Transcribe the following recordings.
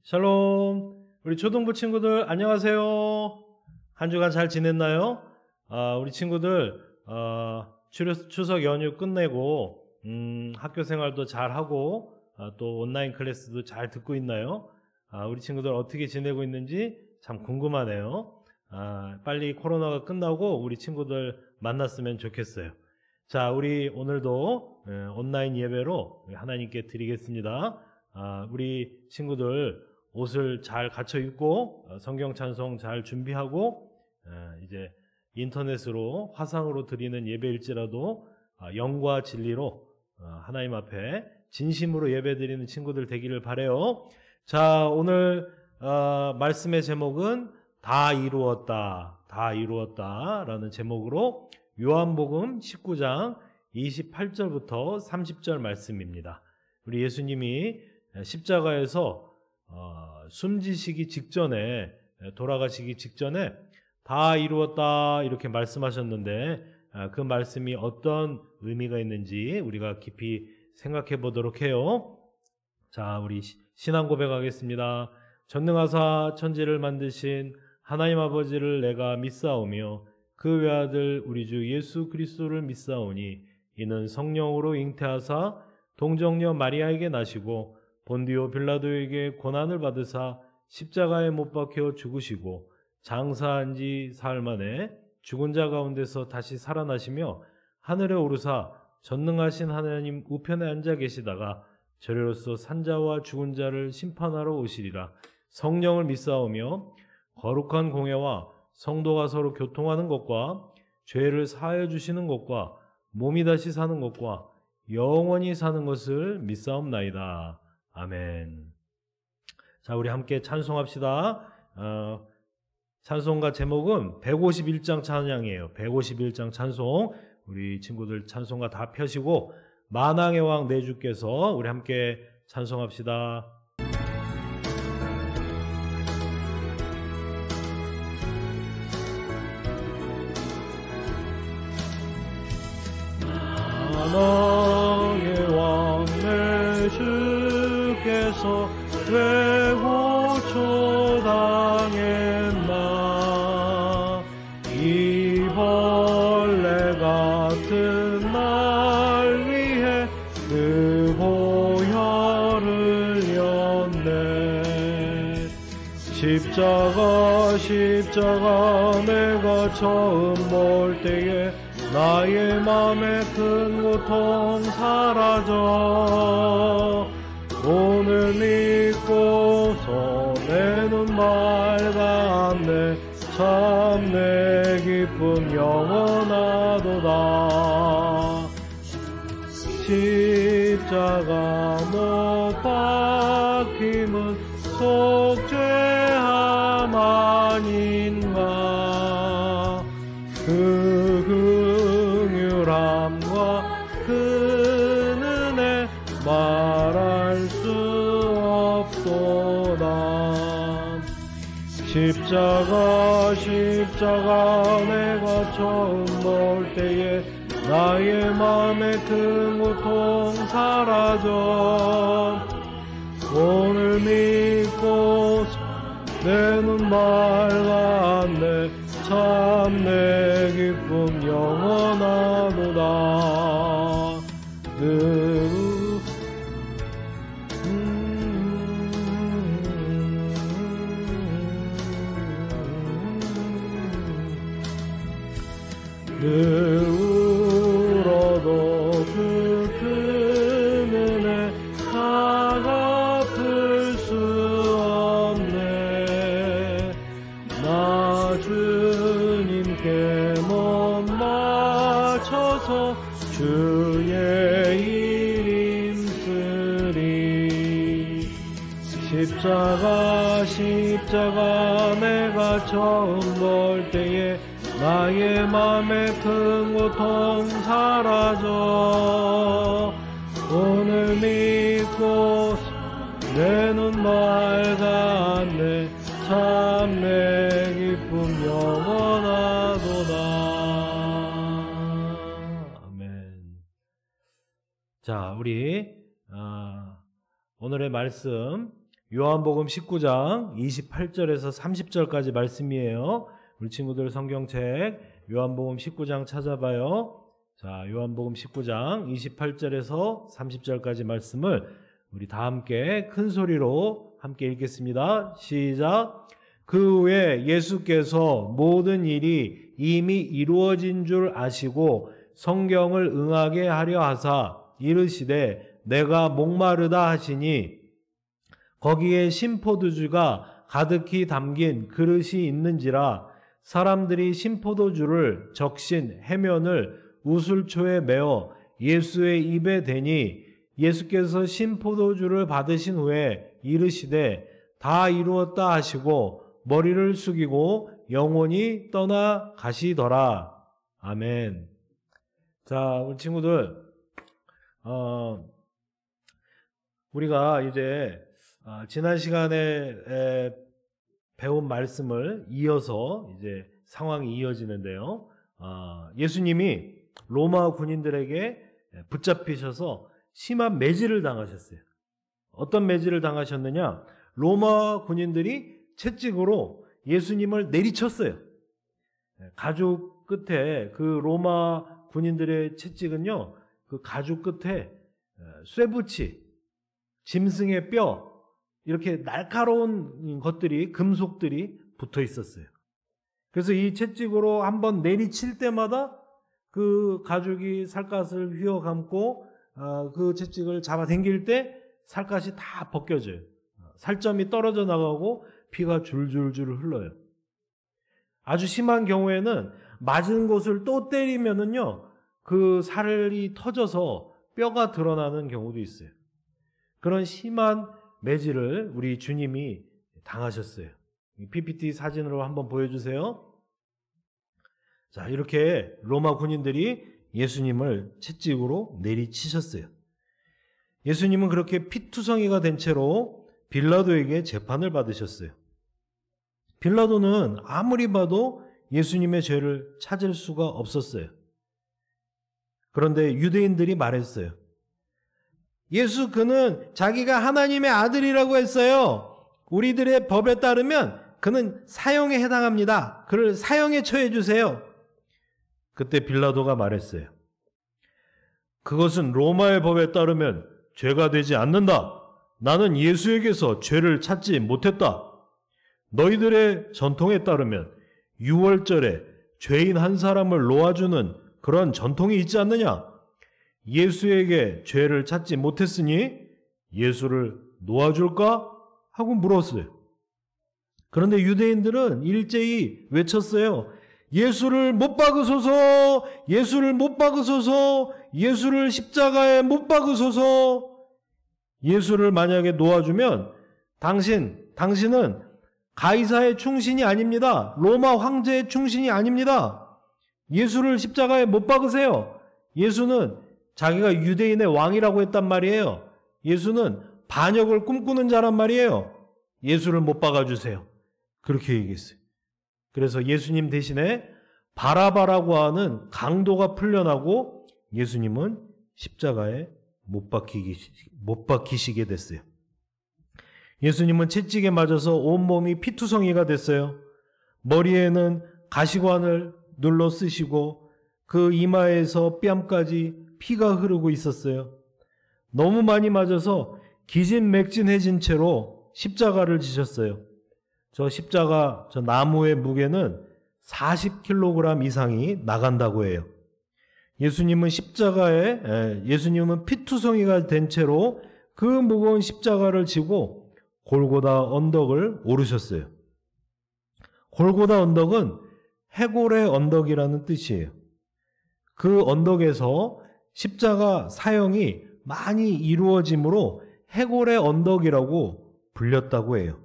샬롬. 우리 초등부 친구들 안녕하세요. 한 주간 잘 지냈나요? 우리 친구들 추석 연휴 끝내고 학교 생활도 잘 하고 또 온라인 클래스도 잘 듣고 있나요? 우리 친구들 어떻게 지내고 있는지 참 궁금하네요. 빨리 코로나가 끝나고 우리 친구들 만났으면 좋겠어요. 자, 우리 오늘도 온라인 예배로 하나님께 드리겠습니다. 우리 친구들 옷을 잘 갖춰 입고 성경 찬송 잘 준비하고 이제 인터넷으로 화상으로 드리는 예배일지라도 영과 진리로 하나님 앞에 진심으로 예배 드리는 친구들 되기를 바라요. 자, 오늘 말씀의 제목은 다 이루었다, 다 이루었다 라는 제목으로 요한복음 19장 28절부터 30절 말씀입니다. 우리 예수님이 십자가에서 숨지시기 직전에, 돌아가시기 직전에 다 이루었다 이렇게 말씀하셨는데 그 말씀이 어떤 의미가 있는지 우리가 깊이 생각해 보도록 해요. 자, 우리 신앙 고백하겠습니다. 전능하사 천지를 만드신 하나님 아버지를 내가 믿사오며 그 외아들 우리 주 예수 그리스도를 믿사오니 이는 성령으로 잉태하사 동정녀 마리아에게 나시고 본디오 빌라도에게 고난을 받으사 십자가에 못 박혀 죽으시고 장사한 지 사흘 만에 죽은 자 가운데서 다시 살아나시며 하늘에 오르사 전능하신 하나님 우편에 앉아 계시다가 저리로서 산자와 죽은 자를 심판하러 오시리라. 성령을 믿사오며 거룩한 공회와 성도가 서로 교통하는 것과 죄를 사하여 주시는 것과 몸이 다시 사는 것과 영원히 사는 것을 믿사옵나이다. 아멘. 자, 우리 함께 찬송합시다. 찬송가 제목은 151장 찬양이에요. 151장 찬송. 우리 친구들 찬송가 다 펴시고 만왕의 왕 내 주께서 우리 함께 찬송합시다. 만왕의 왕 내 주께서 왜 고초당했나 이 벌레 같은 날 위해 그 보혈을 흘렸네. 십자가 내가 처음 볼 때에 나의 맘에 큰 고통 사라져 오늘 믿고서 내 눈 맑았네. 참 내 기쁨 영원하도다. 십자가 못 박힘은 속죄함 아닌가. 그 긍휼함과 그 은혜 말할 수 없도다. 십자가 내가 처음 볼 때에 나의 맘에 큰 고통 사라져 오늘 믿고 내 눈 맑았네. 참 내 기쁨 영원하도다. 늘 울어도 그 큰 은혜 다 갚을 수 없네. 나 주님께 몸 맞춰서 주의 일 힘쓰리. 십자가 내가 처음 볼 때에 나의 맘에 큰 고통 사라져 오늘 믿고 내 눈 맑았네. 참 내 기쁨 영원하도다. 아멘. 자, 우리 오늘의 말씀 요한복음 19장 28절에서 30절까지 말씀이에요. 우리 친구들 성경책 요한복음 19장 찾아봐요. 자, 요한복음 19장 28절에서 30절까지 말씀을 우리 다 함께 큰 소리로 함께 읽겠습니다. 시작. 그 후에 예수께서 모든 일이 이미 이루어진 줄 아시고 성경을 응하게 하려 하사 이르시되 내가 목마르다 하시니 거기에 신포도주가 가득히 담긴 그릇이 있는지라 사람들이 신포도주를 적신 해면을 우슬초에 메어 예수의 입에 대니 예수께서 신포도주를 받으신 후에 이르시되 다 이루었다 하시고 머리를 숙이고 영원히 떠나 가시더라. 아멘. 자, 우리 친구들, 우리가 이제 지난 시간에 배운 말씀을 이어서 이제 상황이 이어지는데요. 예수님이 로마 군인들에게 붙잡히셔서 심한 매질을 당하셨어요. 어떤 매질을 당하셨느냐? 로마 군인들이 채찍으로 예수님을 내리쳤어요. 가죽 끝에 그 로마 군인들의 채찍은요, 그 가죽 끝에 쇠붙이, 짐승의 뼈, 이렇게 날카로운 것들이, 금속들이 붙어 있었어요. 그래서 이 채찍으로 한번 내리칠 때마다 그 가죽이 살갗을 휘어감고 그 채찍을 잡아당길 때 살갗이 다 벗겨져요. 살점이 떨어져 나가고 피가 줄줄줄 흘러요. 아주 심한 경우에는 맞은 곳을 또 때리면은요, 그 살이 터져서 뼈가 드러나는 경우도 있어요. 그런 심한 매질을 우리 주님이 당하셨어요. PPT 사진으로 한번 보여주세요. 자, 이렇게 로마 군인들이 예수님을 채찍으로 내리치셨어요. 예수님은 그렇게 피투성이가 된 채로 빌라도에게 재판을 받으셨어요. 빌라도는 아무리 봐도 예수님의 죄를 찾을 수가 없었어요. 그런데 유대인들이 말했어요. 예수 그는 자기가 하나님의 아들이라고 했어요. 우리들의 법에 따르면 그는 사형에 해당합니다. 그를 사형에 처해 주세요. 그때 빌라도가 말했어요. 그것은 로마의 법에 따르면 죄가 되지 않는다. 나는 예수에게서 죄를 찾지 못했다. 너희들의 전통에 따르면 6월절에 죄인 한 사람을 놓아주는 그런 전통이 있지 않느냐? 예수에게 죄를 찾지 못했으니 예수를 놓아줄까? 하고 물었어요. 그런데 유대인들은 일제히 외쳤어요. 예수를 못 박으소서! 예수를 못 박으소서! 예수를 십자가에 못 박으소서! 예수를 만약에 놓아주면 당신은 가이사의 충신이 아닙니다. 로마 황제의 충신이 아닙니다. 예수를 십자가에 못 박으세요. 예수는 자기가 유대인의 왕이라고 했단 말이에요. 예수는 반역을 꿈꾸는 자란 말이에요. 예수를 못 박아주세요. 그렇게 얘기했어요. 그래서 예수님 대신에 바라바라고 하는 강도가 풀려나고 예수님은 십자가에 못 박히시게 됐어요. 예수님은 채찍에 맞아서 온몸이 피투성이가 됐어요. 머리에는 가시관을 눌러 쓰시고 그 이마에서 뺨까지 피가 흐르고 있었어요. 너무 많이 맞아서 기진맥진해진 채로 십자가를 지셨어요. 저 나무의 무게는 40kg 이상이 나간다고 해요. 예수님은 피투성이가 된 채로 그 무거운 십자가를 지고 골고다 언덕을 오르셨어요. 골고다 언덕은 해골의 언덕이라는 뜻이에요. 그 언덕에서 십자가 사형이 많이 이루어지므로 해골의 언덕이라고 불렸다고 해요.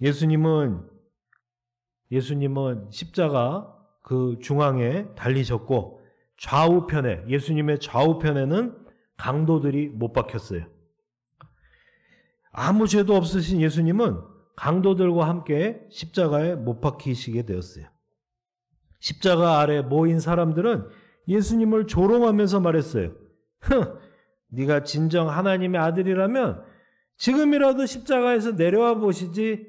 예수님은 십자가 그 중앙에 달리셨고 예수님의 좌우편에는 강도들이 못 박혔어요. 아무 죄도 없으신 예수님은 강도들과 함께 십자가에 못 박히시게 되었어요. 십자가 아래 모인 사람들은 예수님을 조롱하면서 말했어요. 네가 진정 하나님의 아들이라면 지금이라도 십자가에서 내려와 보시지.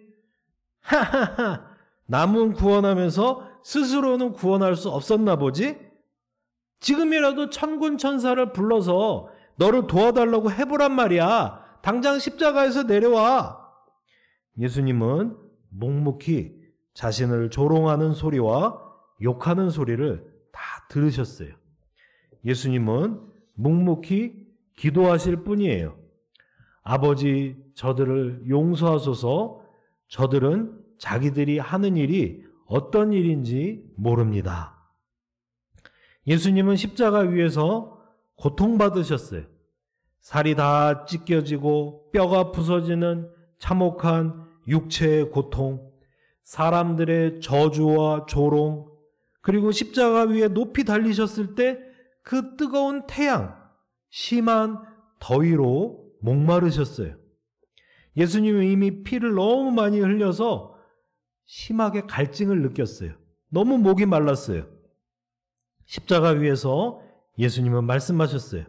하하하. 남은 구원하면서 스스로는 구원할 수 없었나 보지? 지금이라도 천군 천사를 불러서 너를 도와달라고 해보란 말이야. 당장 십자가에서 내려와. 예수님은 묵묵히 자신을 조롱하는 소리와 욕하는 소리를 다 들으셨어요. 예수님은 묵묵히 기도하실 뿐이에요. 아버지, 저들을 용서하소서. 저들은 자기들이 하는 일이 어떤 일인지 모릅니다. 예수님은 십자가 위에서 고통받으셨어요. 살이 다 찢겨지고 뼈가 부서지는 참혹한 육체의 고통, 사람들의 저주와 조롱, 그리고 십자가 위에 높이 달리셨을 때 그 뜨거운 태양, 심한 더위로 목마르셨어요. 예수님은 이미 피를 너무 많이 흘려서 심하게 갈증을 느꼈어요. 너무 목이 말랐어요. 십자가 위에서 예수님은 말씀하셨어요.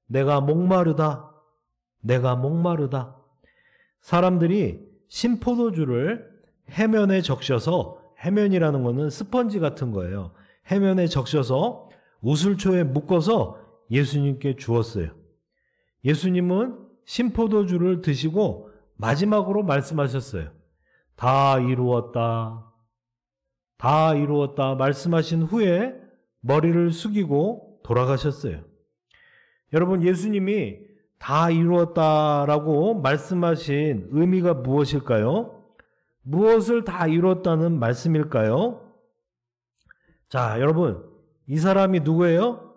내가 목마르다. 내가 목마르다. 사람들이 신포도주를 해면에 적셔서, 해면이라는 것은 스펀지 같은 거예요. 해면에 적셔서 우슬초에 묶어서 예수님께 주었어요. 예수님은 신포도주를 드시고 마지막으로 말씀하셨어요. 다 이루었다. 다 이루었다 말씀하신 후에 머리를 숙이고 돌아가셨어요. 여러분, 예수님이 다 이루었다라고 말씀하신 의미가 무엇일까요? 무엇을 다 이루었다는 말씀일까요? 자, 여러분, 이 사람이 누구예요?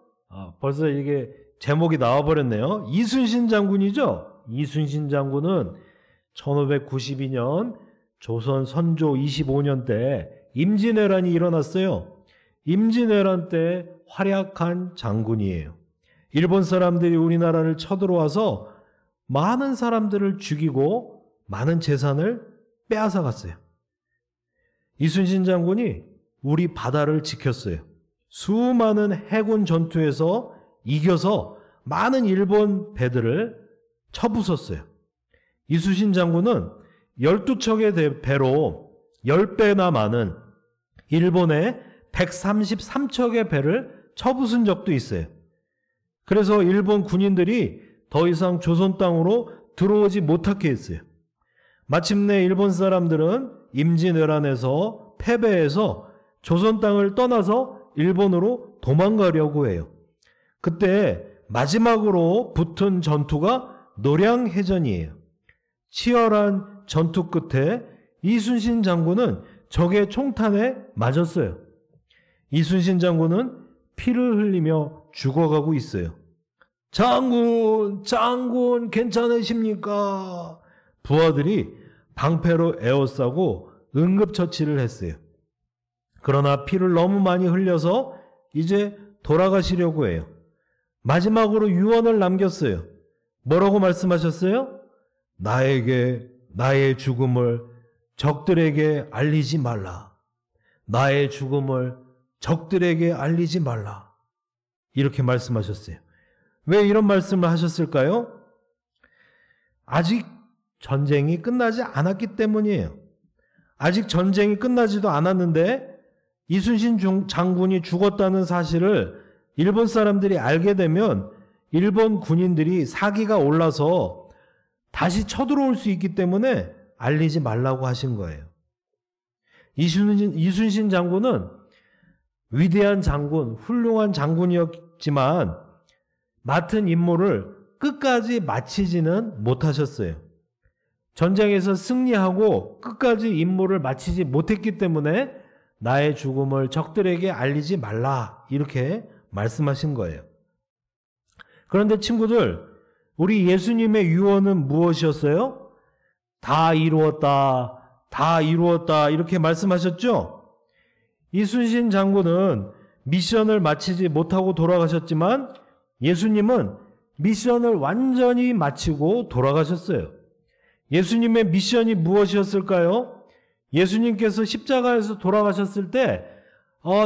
벌써 이게 제목이 나와버렸네요. 이순신 장군이죠? 이순신 장군은 1592년 조선 선조 25년 때 임진왜란이 일어났어요. 임진왜란 때 활약한 장군이에요. 일본 사람들이 우리나라를 쳐들어와서 많은 사람들을 죽이고 많은 재산을 빼앗아 갔어요. 이순신 장군이 우리 바다를 지켰어요. 수많은 해군 전투에서 이겨서 많은 일본 배들을 쳐부쉈어요. 이순신 장군은 12척의 배로 10배나 많은 일본의 133척의 배를 쳐부순 적도 있어요. 그래서 일본 군인들이 더 이상 조선 땅으로 들어오지 못하게 했어요. 마침내 일본 사람들은 임진왜란에서 패배해서 조선 땅을 떠나서 일본으로 도망가려고 해요. 그때 마지막으로 붙은 전투가 노량해전이에요. 치열한 전투 끝에 이순신 장군은 적의 총탄에 맞았어요. 이순신 장군은 피를 흘리며 죽어가고 있어요. 장군, 장군 괜찮으십니까? 부하들이 방패로 에워싸고 응급처치를 했어요. 그러나 피를 너무 많이 흘려서 이제 돌아가시려고 해요. 마지막으로 유언을 남겼어요. 뭐라고 말씀하셨어요? 나에게 나의 죽음을 적들에게 알리지 말라. 나의 죽음을 적들에게 알리지 말라. 이렇게 말씀하셨어요. 왜 이런 말씀을 하셨을까요? 아직 전쟁이 끝나지 않았기 때문이에요. 아직 전쟁이 끝나지도 않았는데 이순신 장군이 죽었다는 사실을 일본 사람들이 알게 되면 일본 군인들이 사기가 올라서 다시 쳐들어올 수 있기 때문에 알리지 말라고 하신 거예요. 이순신 장군은 위대한 장군, 훌륭한 장군이었지만 맡은 임무를 끝까지 마치지는 못하셨어요. 전쟁에서 승리하고 끝까지 임무를 마치지 못했기 때문에 나의 죽음을 적들에게 알리지 말라, 이렇게 말씀하신 거예요. 그런데 친구들, 우리 예수님의 유언은 무엇이었어요? 다 이루었다, 다 이루었다, 이렇게 말씀하셨죠? 이순신 장군은 미션을 마치지 못하고 돌아가셨지만 예수님은 미션을 완전히 마치고 돌아가셨어요. 예수님의 미션이 무엇이었을까요? 예수님께서 십자가에서 돌아가셨을 때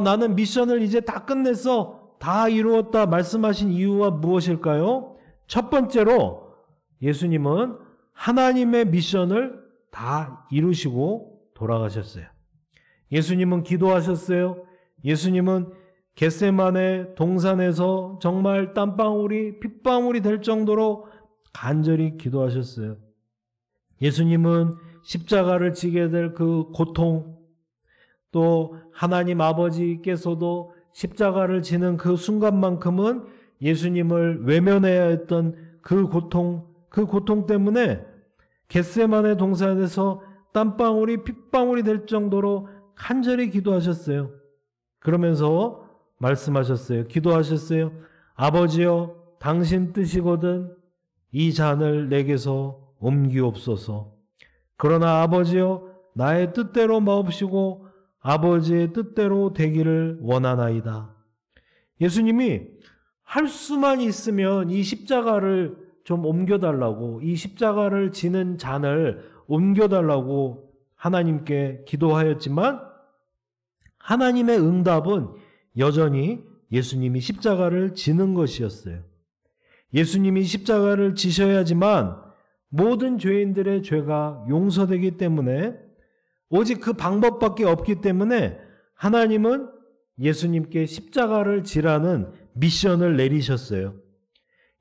나는 미션을 이제 다 끝냈어, 다 이루었다 말씀하신 이유가 무엇일까요? 첫 번째로 예수님은 하나님의 미션을 다 이루시고 돌아가셨어요. 예수님은 기도하셨어요. 예수님은 겟세마네 동산에서 정말 땀방울이 핏방울이 될 정도로 간절히 기도하셨어요. 예수님은 십자가를 지게 될 그 고통, 또 하나님 아버지께서도 십자가를 지는 그 순간만큼은 예수님을 외면해야 했던 그 고통 때문에 겟세마네 동산에서 땀방울이 핏방울이 될 정도로 간절히 기도하셨어요. 그러면서 말씀하셨어요. 기도하셨어요. 아버지여, 당신 뜻이거든 이 잔을 내게서 옮기옵소서. 그러나 아버지여, 나의 뜻대로 마옵시고 아버지의 뜻대로 되기를 원하나이다. 예수님이 할 수만 있으면 이 십자가를 좀 옮겨달라고, 이 십자가를 지는 잔을 옮겨달라고 하나님께 기도하였지만 하나님의 응답은 여전히 예수님이 십자가를 지는 것이었어요. 예수님이 십자가를 지셔야지만 모든 죄인들의 죄가 용서되기 때문에, 오직 그 방법밖에 없기 때문에 하나님은 예수님께 십자가를 지라는 미션을 내리셨어요.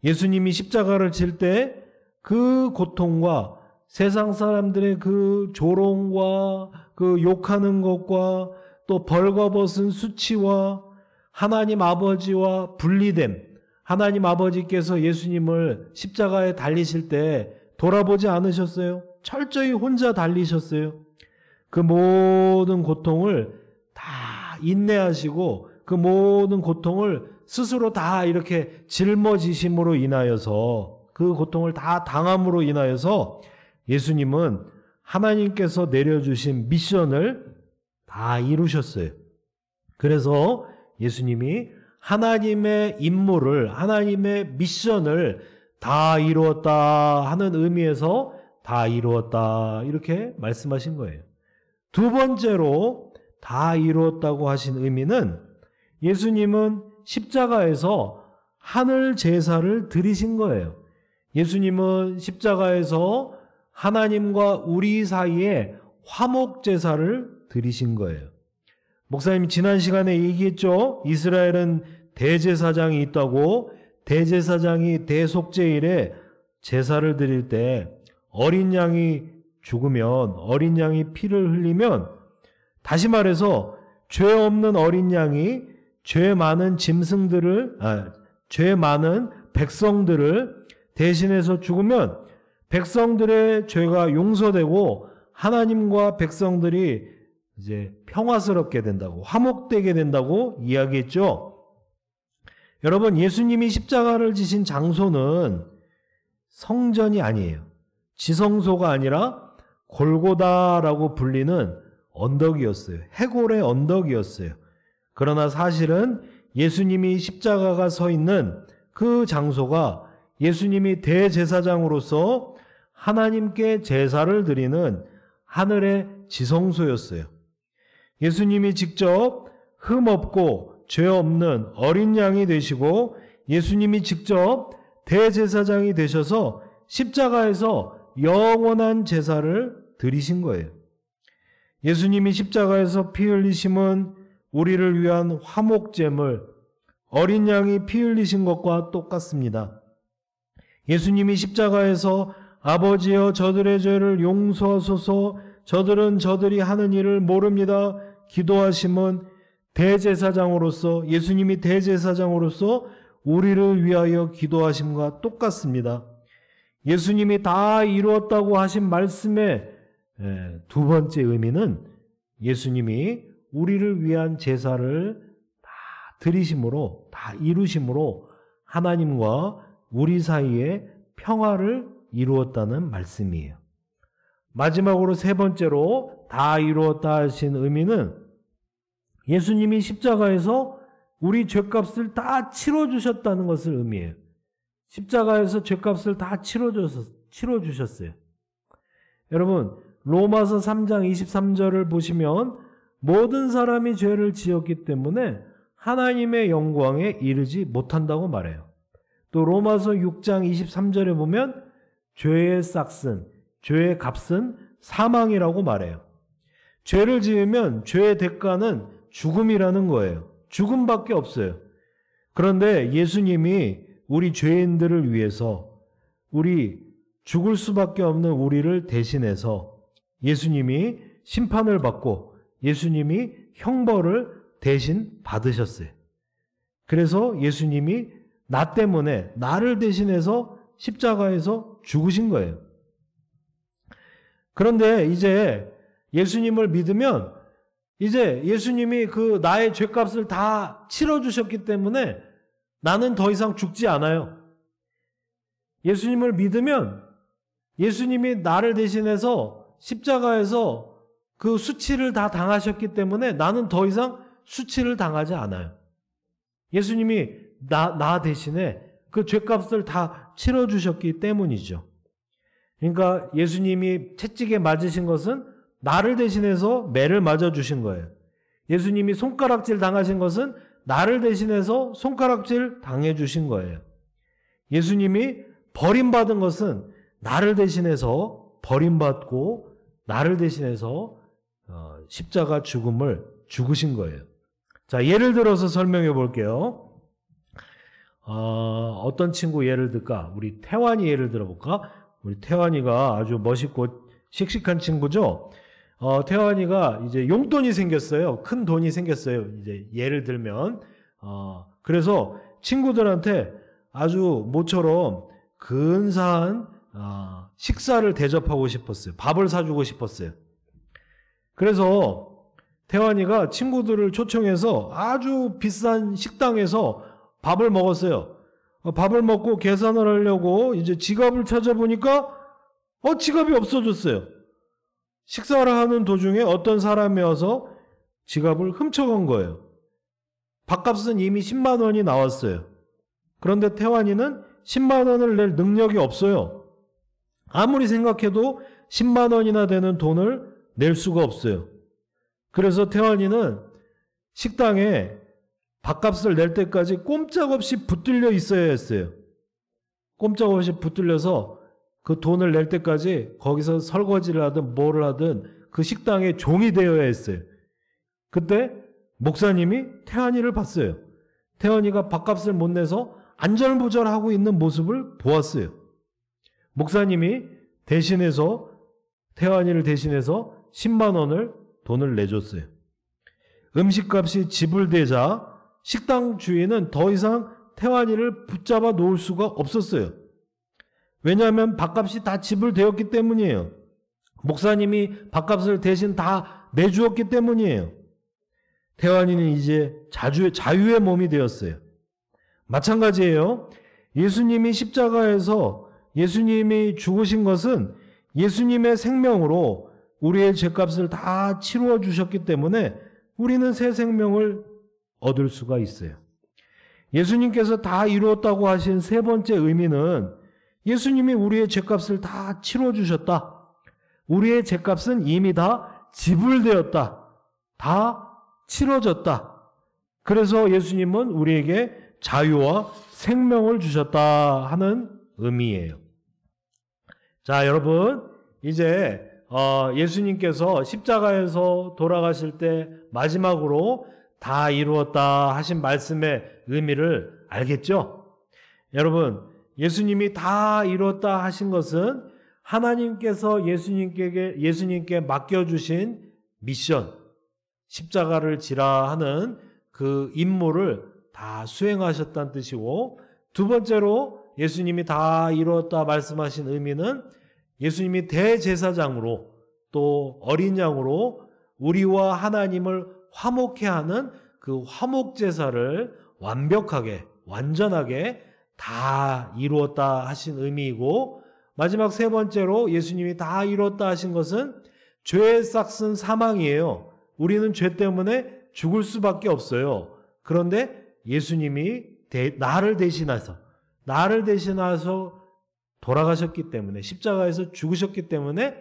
예수님이 십자가를 질 때 그 고통과 세상 사람들의 그 조롱과 그 욕하는 것과 또 벌거벗은 수치와 하나님 아버지와 분리됨, 하나님 아버지께서 예수님을 십자가에 달리실 때 돌아보지 않으셨어요. 철저히 혼자 달리셨어요. 그 모든 고통을 다 인내하시고 그 모든 고통을 스스로 다 이렇게 짊어지심으로 인하여서, 그 고통을 다 당함으로 인하여서 예수님은 하나님께서 내려주신 미션을 다 이루셨어요. 그래서 예수님이 하나님의 임무를, 하나님의 미션을 다 이루었다 하는 의미에서 다 이루었다 이렇게 말씀하신 거예요. 두 번째로 다 이루었다고 하신 의미는 예수님은 십자가에서 하늘 제사를 드리신 거예요. 예수님은 십자가에서 하나님과 우리 사이에 화목 제사를 드리신 거예요. 목사님 지난 시간에 얘기했죠. 이스라엘은 대제사장이 있다고. 대제사장이 대속제일에 제사를 드릴 때 어린 양이 죽으면, 어린 양이 피를 흘리면, 다시 말해서 죄 없는 어린 양이 죄 많은 죄 많은 백성들을 대신해서 죽으면 백성들의 죄가 용서되고 하나님과 백성들이 이제 평화스럽게 된다고, 화목되게 된다고 이야기했죠. 여러분, 예수님이 십자가를 지신 장소는 성전이 아니에요. 지성소가 아니라 골고다라고 불리는 언덕이었어요. 해골의 언덕이었어요. 그러나 사실은 예수님이 십자가가 서 있는 그 장소가 예수님이 대제사장으로서 하나님께 제사를 드리는 하늘의 지성소였어요. 예수님이 직접 흠없고 죄 없는 어린 양이 되시고 예수님이 직접 대제사장이 되셔서 십자가에서 영원한 제사를 드리신 거예요. 예수님이 십자가에서 피 흘리심은 우리를 위한 화목제물, 어린 양이 피 흘리신 것과 똑같습니다. 예수님이 십자가에서 아버지여 저들의 죄를 용서하소서, 저들은 저들이 하는 일을 모릅니다 기도하심은 대제사장으로서, 예수님이 대제사장으로서 우리를 위하여 기도하심과 똑같습니다. 예수님이 다 이루었다고 하신 말씀의 두 번째 의미는 예수님이 우리를 위한 제사를 다 드리심으로, 다 이루심으로 하나님과 우리 사이에 평화를 이루었다는 말씀이에요. 마지막으로 세 번째로 다 이루었다 하신 의미는 예수님이 십자가에서 우리 죄값을 다 치러주셨다는 것을 의미해요. 십자가에서 죄값을 다 치러주셨어요. 여러분, 로마서 3장 23절을 보시면 모든 사람이 죄를 지었기 때문에 하나님의 영광에 이르지 못한다고 말해요. 또 로마서 6장 23절에 보면 죄의 싹슨, 죄의 값은 사망이라고 말해요. 죄를 지으면 죄의 대가는 죽음이라는 거예요. 죽음밖에 없어요. 그런데 예수님이 우리 죄인들을 위해서 우리 죽을 수밖에 없는 우리를 대신해서 예수님이 심판을 받고 예수님이 형벌을 대신 받으셨어요. 그래서 예수님이 나 때문에 나를 대신해서 십자가에서 죽으신 거예요. 그런데 이제 예수님을 믿으면 이제 예수님이 그 나의 죄값을 다 치러주셨기 때문에 나는 더 이상 죽지 않아요. 예수님을 믿으면 예수님이 나를 대신해서 십자가에서 그 수치를 다 당하셨기 때문에 나는 더 이상 수치를 당하지 않아요. 예수님이 나 대신에 그 죄값을 다 치러주셨기 때문이죠. 그러니까 예수님이 채찍에 맞으신 것은 나를 대신해서 매를 맞아주신 거예요. 예수님이 손가락질 당하신 것은 나를 대신해서 손가락질 당해주신 거예요. 예수님이 버림받은 것은 나를 대신해서 버림받고 나를 대신해서 십자가 죽음을 죽으신 거예요. 자, 예를 들어서 설명해 볼게요. 어떤 친구 예를 들까? 우리 태환이 예를 들어볼까? 우리 태환이가 아주 멋있고 씩씩한 친구죠? 태환이가 이제 용돈이 생겼어요. 큰 돈이 생겼어요. 이제 예를 들면. 그래서 친구들한테 아주 모처럼 근사한 식사를 대접하고 싶었어요. 밥을 사주고 싶었어요. 그래서 태환이가 친구들을 초청해서 아주 비싼 식당에서 밥을 먹었어요. 밥을 먹고 계산을 하려고 이제 지갑을 찾아보니까 지갑이 없어졌어요. 식사를 하는 도중에 어떤 사람이 와서 지갑을 훔쳐간 거예요. 밥값은 이미 10만 원이 나왔어요. 그런데 태환이는 10만 원을 낼 능력이 없어요. 아무리 생각해도 10만 원이나 되는 돈을 낼 수가 없어요. 그래서 태환이는 식당에 밥값을 낼 때까지 꼼짝없이 붙들려 있어야 했어요. 꼼짝없이 붙들려서 그 돈을 낼 때까지 거기서 설거지를 하든 뭐를 하든 그 식당의 종이 되어야 했어요. 그때 목사님이 태환이를 봤어요. 태환이가 밥값을 못 내서 안절부절하고 있는 모습을 보았어요. 목사님이 대신해서 태환이를 대신해서 10만 원을 돈을 내줬어요. 음식값이 지불되자 식당 주인은 더 이상 태환이를 붙잡아 놓을 수가 없었어요. 왜냐하면 밥값이 다 지불되었기 때문이에요. 목사님이 밥값을 대신 다 내주었기 때문이에요. 태환이는 이제 자유의 몸이 되었어요. 마찬가지예요. 예수님이 십자가에서 예수님이 죽으신 것은 예수님의 생명으로 우리의 죄값을 다 치루어 주셨기 때문에 우리는 새 생명을 얻을 수가 있어요. 예수님께서 다 이루었다고 하신 세 번째 의미는 예수님이 우리의 죄값을 다 치루어 주셨다. 우리의 죄값은 이미 다 지불되었다. 다 치러졌다. 그래서 예수님은 우리에게 자유와 생명을 주셨다 하는 의미예요. 자, 여러분, 이제 예수님께서 십자가에서 돌아가실 때 마지막으로 다 이루었다 하신 말씀의 의미를 알겠죠? 여러분, 예수님이 다 이루었다 하신 것은 하나님께서 예수님께 맡겨주신 미션, 십자가를 지라 하는 그 임무를 다 수행하셨다는 뜻이고, 두 번째로 예수님이 다 이루었다 말씀하신 의미는 예수님이 대제사장으로 또 어린 양으로 우리와 하나님을 화목케 하는 그 화목제사를 완벽하게 완전하게 다 이루었다 하신 의미이고, 마지막 세 번째로 예수님이 다 이루었다 하신 것은 죄의 싹은 사망이에요. 우리는 죄 때문에 죽을 수밖에 없어요. 그런데 예수님이 나를 대신해서 돌아가셨기 때문에, 십자가에서 죽으셨기 때문에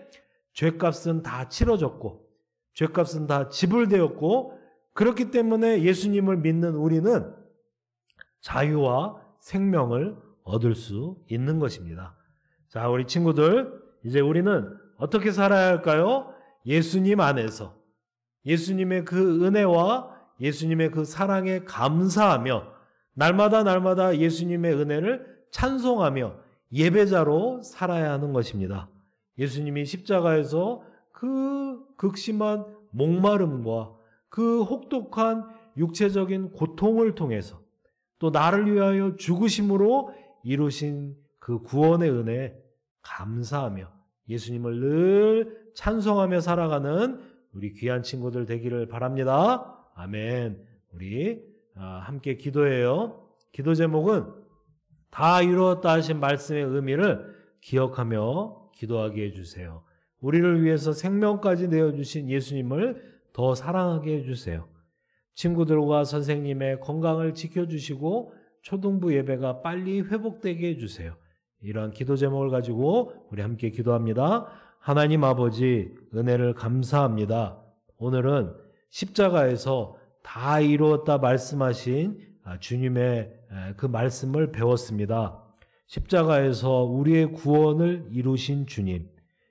죄값은 다 치러졌고 죄값은 다 지불되었고, 그렇기 때문에 예수님을 믿는 우리는 자유와 생명을 얻을 수 있는 것입니다. 자, 우리 친구들, 이제 우리는 어떻게 살아야 할까요? 예수님 안에서 예수님의 그 은혜와 예수님의 그 사랑에 감사하며 날마다 예수님의 은혜를 찬송하며 예배자로 살아야 하는 것입니다. 예수님이 십자가에서 그 극심한 목마름과 그 혹독한 육체적인 고통을 통해서 또 나를 위하여 죽으심으로 이루신 그 구원의 은혜에 감사하며 예수님을 늘 찬송하며 살아가는 우리 귀한 친구들 되기를 바랍니다. 아멘. 우리 함께 기도해요. 기도 제목은 다 이루었다 하신 말씀의 의미를 기억하며 기도하게 해주세요. 우리를 위해서 생명까지 내어주신 예수님을 더 사랑하게 해주세요. 친구들과 선생님의 건강을 지켜주시고 초등부 예배가 빨리 회복되게 해주세요. 이러한 기도 제목을 가지고 우리 함께 기도합니다. 하나님 아버지, 은혜를 감사합니다. 오늘은 십자가에서 다 이루었다 말씀하신 주님의 그 말씀을 배웠습니다. 십자가에서 우리의 구원을 이루신 주님,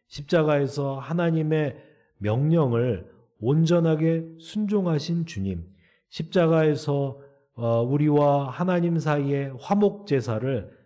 십자가에서 하나님의 명령을 온전하게 순종하신 주님, 십자가에서 우리와 하나님 사이에 화목제사를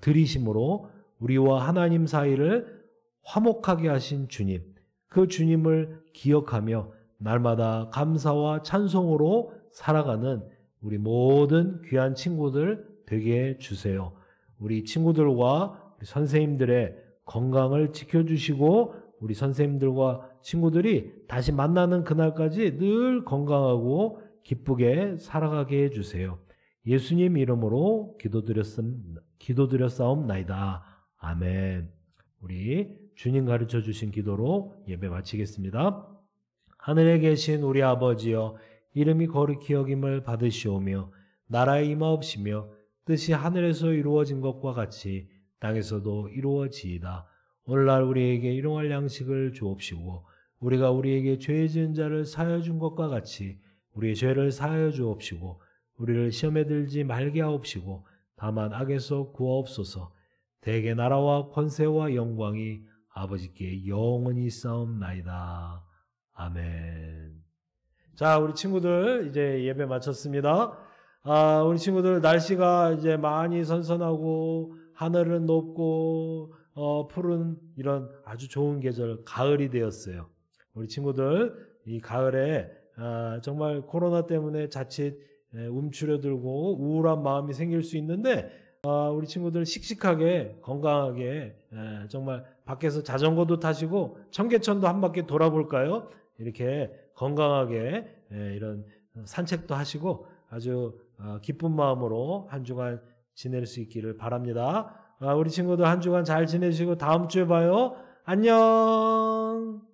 드리심으로 우리와 하나님 사이를 화목하게 하신 주님, 그 주님을 기억하며 날마다 감사와 찬송으로 살아가는 우리 모든 귀한 친구들 되게 해주세요. 우리 친구들과 우리 선생님들의 건강을 지켜주시고 우리 선생님들과 친구들이 다시 만나는 그날까지 늘 건강하고 기쁘게 살아가게 해주세요. 예수님 이름으로 기도드렸사옵나이다. 아멘. 우리 주님 가르쳐 주신 기도로 예배 마치겠습니다. 하늘에 계신 우리 아버지여, 이름이 거룩히 여김을 받으시오며 나라에 임하옵시며 뜻이 하늘에서 이루어진 것과 같이 땅에서도 이루어지이다. 오늘날 우리에게 일용할 양식을 주옵시고 우리가 우리에게 죄 지은 자를 사하여 준 것과 같이 우리의 죄를 사하여 주옵시고 우리를 시험에 들지 말게 하옵시고 다만 악에서 구하옵소서. 대개 나라와 권세와 영광이 아버지께 영원히 있사옵나이다. 아멘. 자, 우리 친구들 이제 예배 마쳤습니다. 우리 친구들 날씨가 이제 많이 선선하고 하늘은 높고 푸른 이런 아주 좋은 계절 가을이 되었어요. 우리 친구들 이 가을에 정말 코로나 때문에 자칫 움츠려들고 우울한 마음이 생길 수 있는데 우리 친구들 씩씩하게 건강하게 정말 밖에서 자전거도 타시고 청계천도 한 바퀴 돌아볼까요? 이렇게 건강하게 이런 산책도 하시고 아주 기쁜 마음으로 한 주간 지낼 수 있기를 바랍니다. 우리 친구들 한 주간 잘 지내시고 다음 주에 봐요. 안녕.